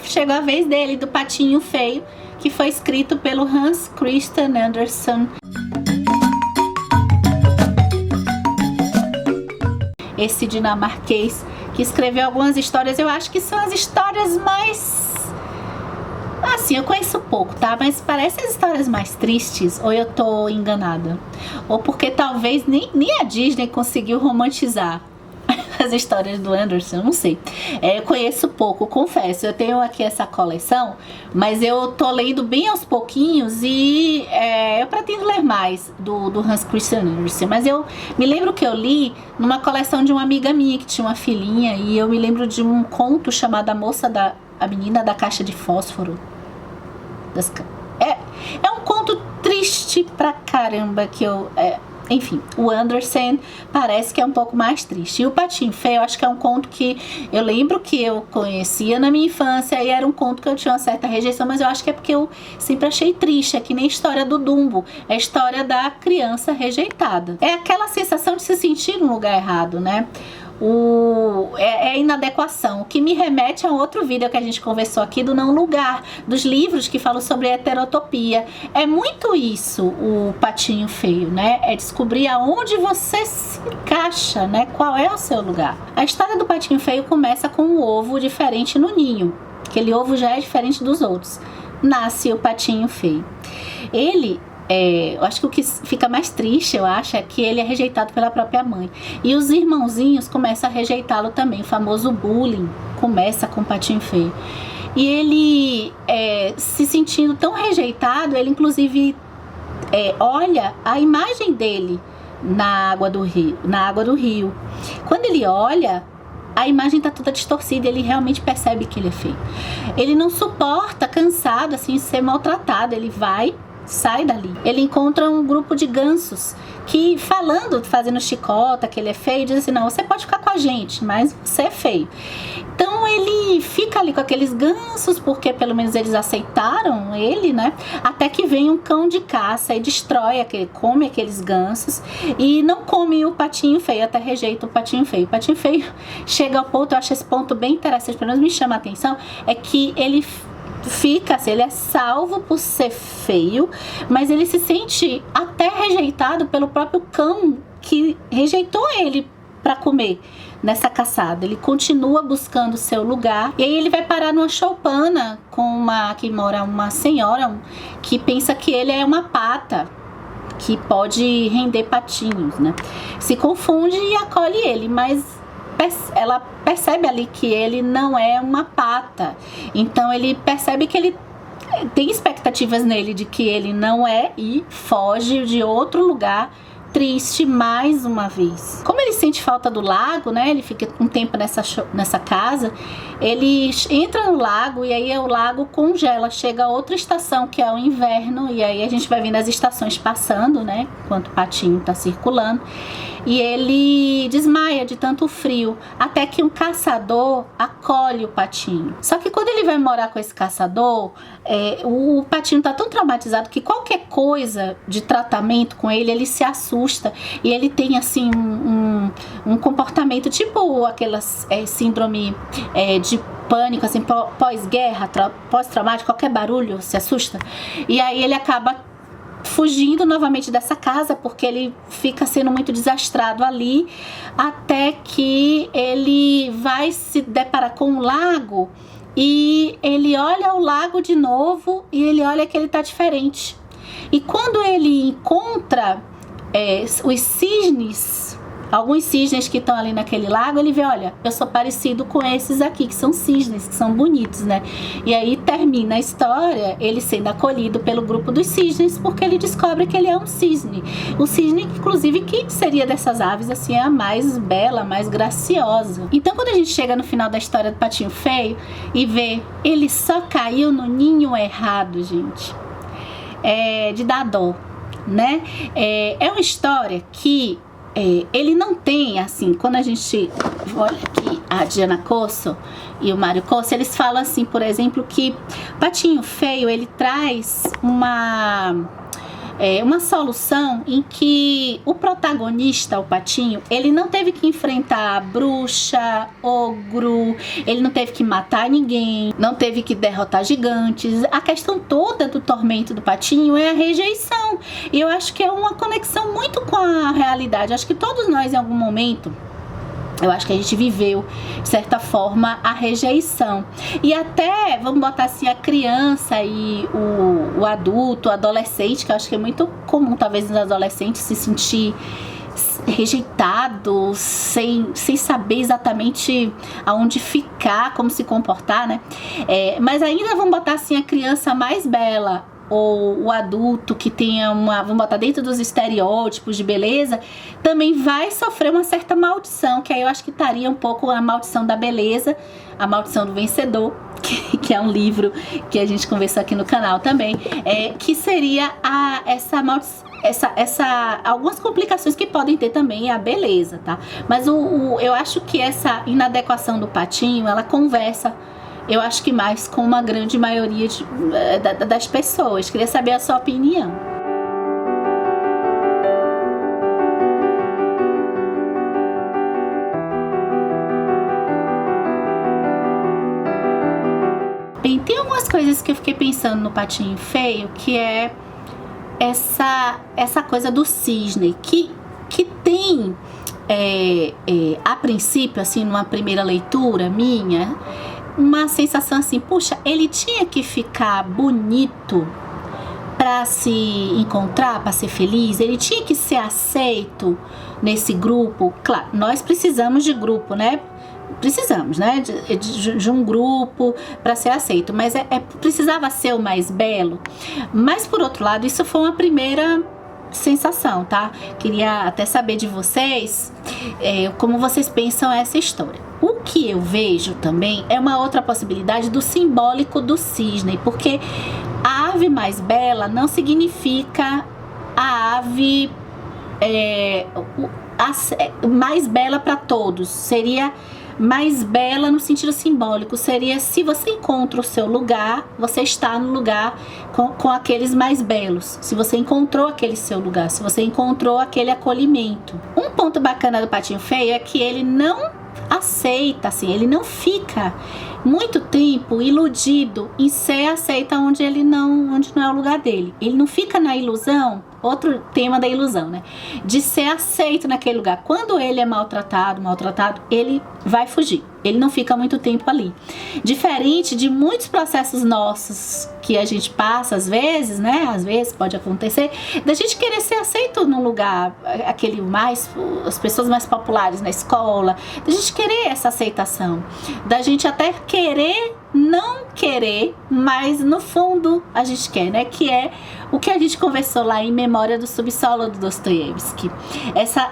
chegou a vez dele, do Patinho Feio, que foi escrito pelo Hans Christian Andersen. Esse dinamarquês que escreveu algumas histórias, eu acho que são as histórias mais... Assim, eu conheço pouco, tá? Mas parecem as histórias mais tristes, ou eu tô enganada? Ou porque talvez nem a Disney conseguiu romantizar as histórias do Andersen, não sei. Eu conheço pouco, confesso. Eu tenho aqui essa coleção, mas eu tô lendo bem aos pouquinhos e eu pretendo ler mais do Hans Christian Andersen. Mas eu me lembro que eu li numa coleção de uma amiga minha que tinha uma filhinha, e eu me lembro de um conto chamado A Menina da Caixa de Fósforo. É um conto triste pra caramba que eu... Enfim, o Andersen parece que é um pouco mais triste. E o Patinho Feio, eu acho que é um conto que eu lembro que eu conhecia na minha infância, e era um conto que eu tinha uma certa rejeição, mas eu acho que é porque eu sempre achei triste. É que nem a história do Dumbo, é a história da criança rejeitada. É aquela sensação de se sentir no lugar errado, né? É a inadequação, o que me remete a outro vídeo que a gente conversou aqui do Não Lugar, dos livros que falam sobre heterotopia. É muito isso o Patinho Feio, né? É descobrir aonde você se encaixa, né? Qual é o seu lugar. A história do Patinho Feio começa com um ovo diferente no ninho. Aquele ovo já é diferente dos outros. Nasce o Patinho Feio. Eu acho que o que fica mais triste, eu acho, é que ele é rejeitado pela própria mãe. E os irmãozinhos começam a rejeitá-lo também. O famoso bullying começa com o Patinho Feio. E ele, se sentindo tão rejeitado, ele inclusive olha a imagem dele na água do rio. Quando ele olha, a imagem tá toda distorcida, ele realmente percebe que ele é feio. Ele não suporta, cansado assim, de ser maltratado, ele sai dali. Ele encontra um grupo de gansos que fazendo chicota, que ele é feio, diz assim: não, você pode ficar com a gente, mas você é feio. Então ele fica ali com aqueles gansos, porque pelo menos eles aceitaram ele, né? Até que vem um cão de caça e come aqueles gansos e não come o Patinho Feio, até rejeita o Patinho Feio. O Patinho Feio chega ao ponto, eu acho esse ponto bem interessante, pelo menos me chama a atenção, é que ele fica assim, ele é salvo por ser feio, mas ele se sente até rejeitado pelo próprio cão que rejeitou ele para comer nessa caçada. Ele continua buscando seu lugar, e aí ele vai parar numa choupana que mora uma senhora que pensa que ele é uma pata que pode render patinhos, né? Se confunde e acolhe ele, mas ela percebe ali que ele não é uma pata. Então ele percebe que ele tem expectativas nele de que ele não é, e foge de outro lugar, triste mais uma vez. Como ele sente falta do lago, né? Ele fica um tempo nessa casa. Ele entra no lago e aí o lago congela. Chega a outra estação, que é o inverno, e aí a gente vai vendo as estações passando, né? Enquanto o patinho tá circulando. E ele desmaia de tanto frio, até que um caçador acolhe o patinho. Só que quando ele vai morar com esse caçador, o patinho tá tão traumatizado que qualquer coisa de tratamento com ele se assusta. E ele tem assim um comportamento tipo aquelas síndrome de pânico, assim, pós-guerra, pós-traumático, qualquer barulho se assusta. E aí ele acaba fugindo novamente dessa casa, porque ele fica sendo muito desastrado ali, até que ele vai se deparar com um lago, e ele olha o lago de novo, e ele olha que ele tá diferente. E quando ele encontra os cisnes, alguns cisnes que estão ali naquele lago, ele vê: olha, eu sou parecido com esses aqui, que são cisnes, que são bonitos, né? E aí termina a história ele sendo acolhido pelo grupo dos cisnes, porque ele descobre que ele é um cisne. O cisne, inclusive, que seria dessas aves, assim, a mais bela, a mais graciosa. Então, quando a gente chega no final da história do Patinho Feio e vê, ele só caiu no ninho errado, gente. De dar dó, né? É uma história que ele não tem, assim, quando a gente olha aqui a Diana Cosso e o Mário Cosso, eles falam assim, por exemplo, que Patinho Feio, ele traz uma solução em que o protagonista, o patinho, ele não teve que enfrentar bruxa, ogro, ele não teve que matar ninguém, não teve que derrotar gigantes. A questão toda do tormento do patinho é a rejeição. E eu acho que é uma conexão muito com a realidade. Acho que todos nós, em algum momento, eu acho que a gente viveu, de certa forma, a rejeição. E até, vamos botar assim, a criança e o adulto, o adolescente, que eu acho que é muito comum, talvez, nos adolescentes se sentir rejeitado, sem saber exatamente aonde ficar, como se comportar, né? Mas ainda vamos botar assim, a criança mais bela, ou o adulto que tenha vamos botar dentro dos estereótipos de beleza, também vai sofrer uma certa maldição, que aí eu acho que estaria um pouco a maldição da beleza, a maldição do vencedor, que é um livro que a gente conversou aqui no canal também, que seria essa maldição, algumas complicações que podem ter também a beleza, tá? Mas eu acho que essa inadequação do patinho, ela conversa, eu acho que mais com uma grande maioria das pessoas. Queria saber a sua opinião. Bem, tem algumas coisas que eu fiquei pensando no Patinho Feio, que é essa coisa do cisne, que tem, a princípio, assim, numa primeira leitura minha, uma sensação assim, puxa, ele tinha que ficar bonito para se encontrar, para ser feliz, ele tinha que ser aceito nesse grupo. Claro, nós precisamos de grupo, né? Precisamos, né? De um grupo para ser aceito, mas precisava ser o mais belo. Mas por outro lado, isso foi uma primeira sensação, tá? Queria até saber de vocês como vocês pensam essa história. O que eu vejo também é uma outra possibilidade do simbólico do cisne, porque a ave mais bela não significa a ave mais bela para todos, seria mais bela no sentido simbólico, seria se você encontra o seu lugar, você está no lugar com aqueles mais belos, se você encontrou aquele seu lugar, se você encontrou aquele acolhimento. Um ponto bacana do Patinho Feio é que ele não aceita, assim, ele não fica muito tempo iludido em ser aceito onde não é o lugar dele. Ele não fica na ilusão, outro tema da ilusão, né? De ser aceito naquele lugar. Quando ele é maltratado, ele vai fugir. Ele não fica muito tempo ali. Diferente de muitos processos nossos que a gente passa, às vezes, né? Às vezes pode acontecer, da gente querer ser aceito num lugar, as pessoas mais populares na escola, da gente querer essa aceitação, da gente até querer não querer, mas no fundo a gente quer, né? Que é o que a gente conversou lá em Memória do Subsolo do Dostoiévski.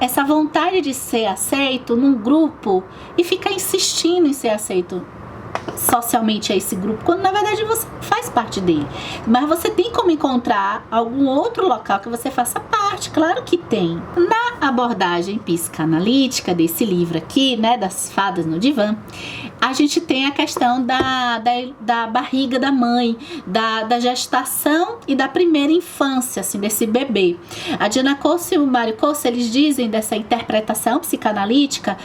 Essa vontade de ser aceito num grupo e ficar insistindo em ser aceito socialmente a esse grupo, quando na verdade você faz parte dele. Mas você tem como encontrar algum outro local que você faça parte, claro que tem. Na abordagem psicanalítica desse livro aqui, né, das fadas no divã, a gente tem a questão da barriga da mãe, da gestação e da primeira infância, assim, desse bebê. A Diana Cosse e o Mário Cosse, eles dizem dessa interpretação psicanalítica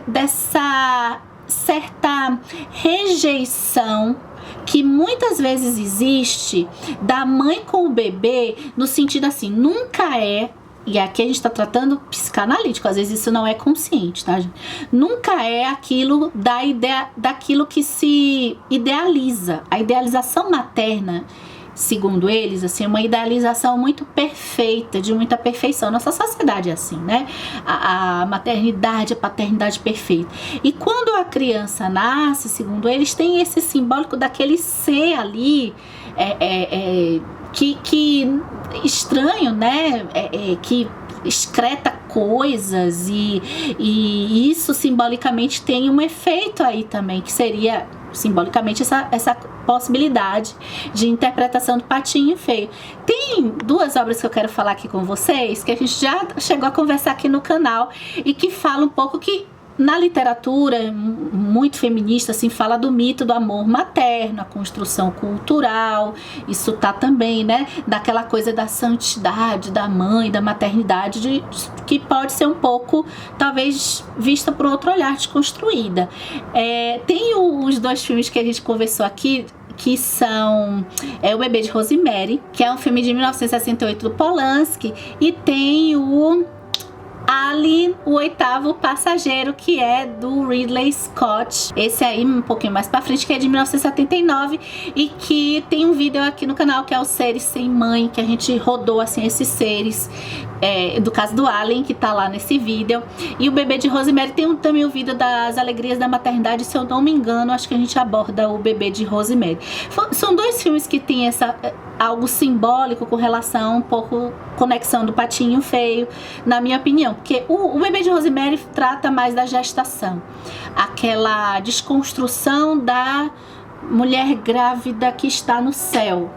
dessa certa rejeição que muitas vezes existe da mãe com o bebê, no sentido assim, nunca é, e aqui a gente está tratando psicanalítico, às vezes isso não é consciente, tá, gente? Nunca é aquilo daquilo que se idealiza. A idealização materna, segundo eles, assim, é uma idealização muito perfeita, de muita perfeição. Nossa sociedade é assim, né? A maternidade, a paternidade perfeita. E quando a criança nasce, segundo eles, tem esse simbólico daquele ser ali, que estranho, né? Que excreta coisas e isso simbolicamente tem um efeito aí também, que seria simbolicamente essa possibilidade de interpretação do Patinho Feio. Tem duas obras que eu quero falar aqui com vocês, que a gente já chegou a conversar aqui no canal e que fala um pouco que na literatura muito feminista, assim, fala do mito do amor materno, a construção cultural, isso tá também, né, daquela coisa da santidade da mãe, da maternidade, que pode ser um pouco, talvez, vista por outro olhar, desconstruída. Tem os 2 filmes que a gente conversou aqui, que são O Bebê de Rosemary, que é um filme de 1968 do Polanski, e tem o Alien, o Oitavo Passageiro, que é do Ridley Scott. Esse aí um pouquinho mais pra frente, que é de 1979, e que tem um vídeo aqui no canal que é o Seres Sem Mãe, que a gente rodou assim esses seres, do caso do Alien, que tá lá nesse vídeo. E o Bebê de Rosemary tem também o vídeo das alegrias da maternidade, se eu não me engano, acho que a gente aborda o Bebê de Rosemary. São 2 filmes que tem algo simbólico com relação, um pouco conexão do Patinho Feio, na minha opinião, porque o Bebê de Rosemary trata mais da gestação, aquela desconstrução da mulher grávida que está no céu,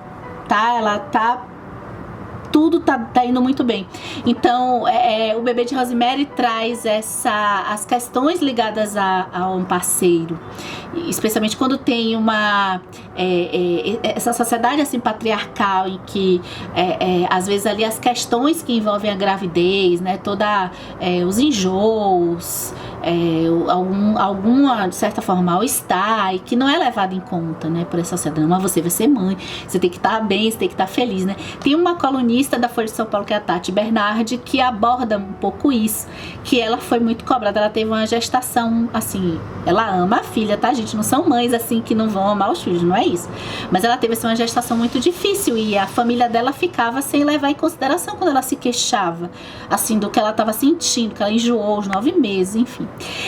tá? Ela tá, tudo tá indo muito bem. Então, o Bebê de Rosemary traz as questões ligadas a um parceiro, especialmente quando tem essa sociedade assim patriarcal, em que às vezes ali as questões que envolvem a gravidez, né, os enjoos, alguma de certa forma mal-estar, e que não é levado em conta, né, por essa sociedade. Mas você vai ser mãe, você tem que estar bem, você tem que estar feliz, né? Tem uma colunista da Folha de São Paulo, que é a Tati Bernardi, que aborda um pouco isso, que ela foi muito cobrada, ela teve uma gestação, assim, ela ama a filha, tá, gente? Não são mães, assim, que não vão amar os filhos, não é isso. Mas ela teve, assim, uma gestação muito difícil, e a família dela ficava sem levar em consideração quando ela se queixava, assim, do que ela estava sentindo, que ela enjoou os 9 meses, enfim.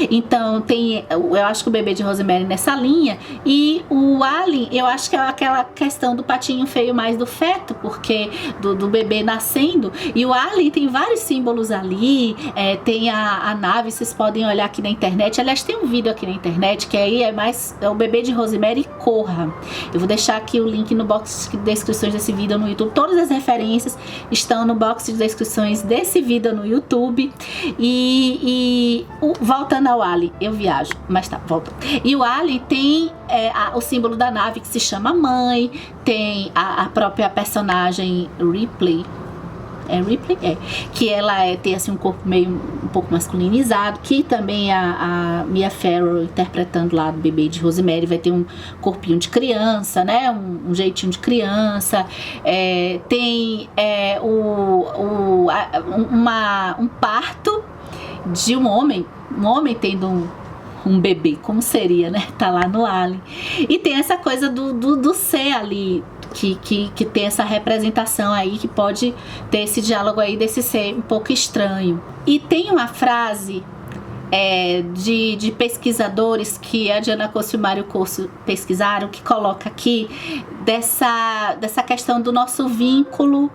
Então, eu acho que o Bebê de Rosemary nessa linha, e o Alien, eu acho que é aquela questão do Patinho Feio mais do feto, porque do bebê nascendo, e o Alien tem vários símbolos ali, tem a nave, vocês podem olhar aqui na internet, aliás, tem um vídeo aqui na internet, que aí é o Bebê de Rosemary Corra. Eu vou deixar aqui o link no box de descrições desse vídeo no YouTube, todas as referências estão no box de descrições desse vídeo no YouTube, voltando ao Alien, eu viajo, mas tá, volta. E o Alien tem o símbolo da nave, que se chama Mãe, tem a própria personagem Ripley, que ela tem assim um corpo meio um pouco masculinizado, que também a Mia Farrow interpretando lá do Bebê de Rosemary vai ter um corpinho de criança, né, um jeitinho de criança, tem um parto de um homem tendo um bebê, como seria, né, tá lá no Alien. E tem essa coisa do ser ali, que tem essa representação aí, que pode ter esse diálogo aí desse ser um pouco estranho. E tem uma frase de pesquisadores que a Diana Costa e o Mário Corso pesquisaram, que coloca aqui dessa questão do nosso vínculo,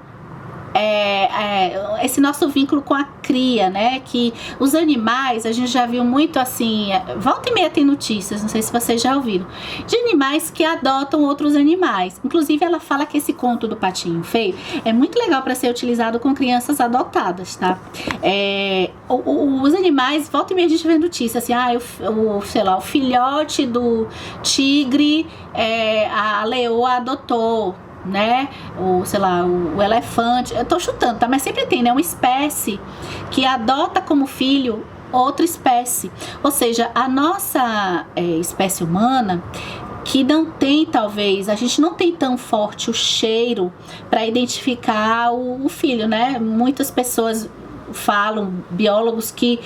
esse nosso vínculo com a cria, né? Que os animais, a gente já viu muito assim, volta e meia tem notícias, não sei se vocês já ouviram, de animais que adotam outros animais. Inclusive, ela fala que esse conto do Patinho Feio é muito legal para ser utilizado com crianças adotadas, tá? Os animais, volta e meia a gente vê notícias assim, sei lá, o filhote do tigre, a leoa adotou, né, sei lá, o elefante, eu tô chutando, tá, mas sempre tem, né, uma espécie que adota como filho outra espécie, ou seja, a nossa espécie humana, que não tem, talvez, a gente não tem tão forte o cheiro para identificar o filho, né, muitas pessoas falam, biólogos, que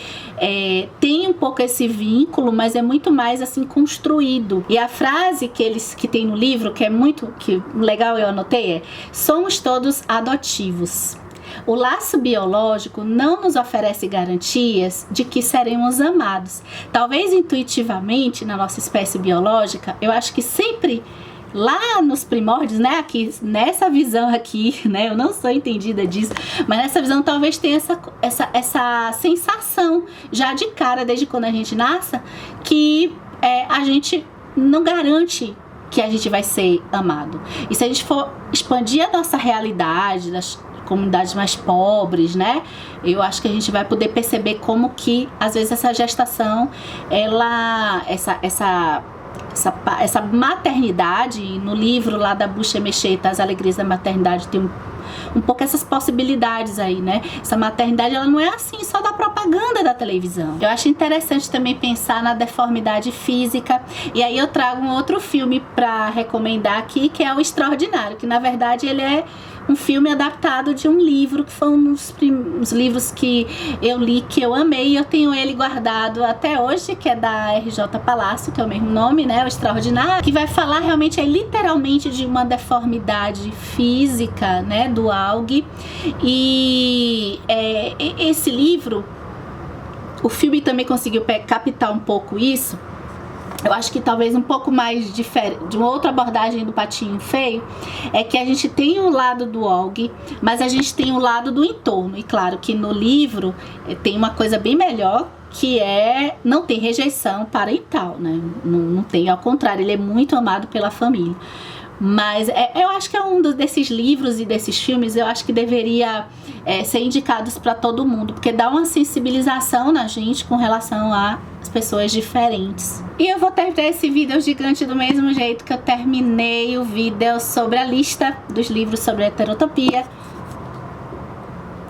tem um pouco esse vínculo, mas é muito mais assim construído. E a frase que tem no livro, que é muito legal, eu anotei, somos todos adotivos. O laço biológico não nos oferece garantias de que seremos amados. Talvez intuitivamente, na nossa espécie biológica, eu acho que sempre lá nos primórdios, né, aqui, nessa visão aqui, né, eu não sou entendida disso, mas nessa visão talvez tenha essa sensação já de cara, desde quando a gente nasce, que a gente não garante que a gente vai ser amado. E se a gente for expandir a nossa realidade, comunidades mais pobres, né? Eu acho que a gente vai poder perceber como que, às vezes, essa gestação, essa maternidade, no livro lá da Bucha Mecheta, As Alegrias da Maternidade, tem um pouco essas possibilidades aí, né? Essa maternidade, ela não é assim só da propaganda da televisão. Eu acho interessante também pensar na deformidade física, e aí eu trago um outro filme para recomendar aqui, que é O Extraordinário, que na verdade ele é um filme adaptado de um livro, que foi um dos livros que eu li, que eu amei, e eu tenho ele guardado até hoje, que é da RJ Palácio, que é o mesmo nome, né, O Extraordinário, que vai falar realmente, literalmente de uma deformidade física, né, do Aug. E esse livro, o filme também conseguiu captar um pouco isso. Eu acho que talvez um pouco mais diferente, de uma outra abordagem do Patinho Feio, é que a gente tem o lado do Aug, mas a gente tem o lado do entorno. E claro que no livro tem uma coisa bem melhor, que não tem rejeição parental, né? Não tem, ao contrário, ele é muito amado pela família. Mas eu acho que é um desses livros e desses filmes, eu acho que deveria ser indicados para todo mundo, porque dá uma sensibilização na gente com relação às pessoas diferentes. E eu vou terminar esse vídeo gigante do mesmo jeito que eu terminei o vídeo sobre a lista dos livros sobre heterotopia,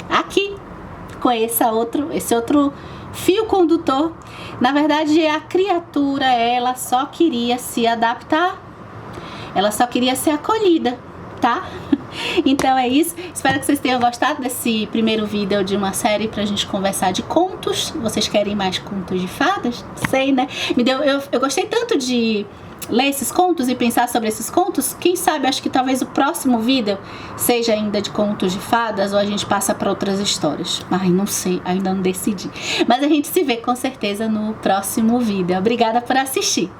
aqui, com esse outro fio condutor. Na verdade, a criatura, ela só queria se adaptar. Ela só queria ser acolhida, tá? Então é isso. Espero que vocês tenham gostado desse primeiro vídeo de uma série pra gente conversar de contos. Vocês querem mais contos de fadas? Sei, né? Eu gostei tanto de ler esses contos e pensar sobre esses contos. Quem sabe, acho que talvez o próximo vídeo seja ainda de contos de fadas, ou a gente passa para outras histórias. Ai, não sei, ainda não decidi. Mas a gente se vê com certeza no próximo vídeo. Obrigada por assistir.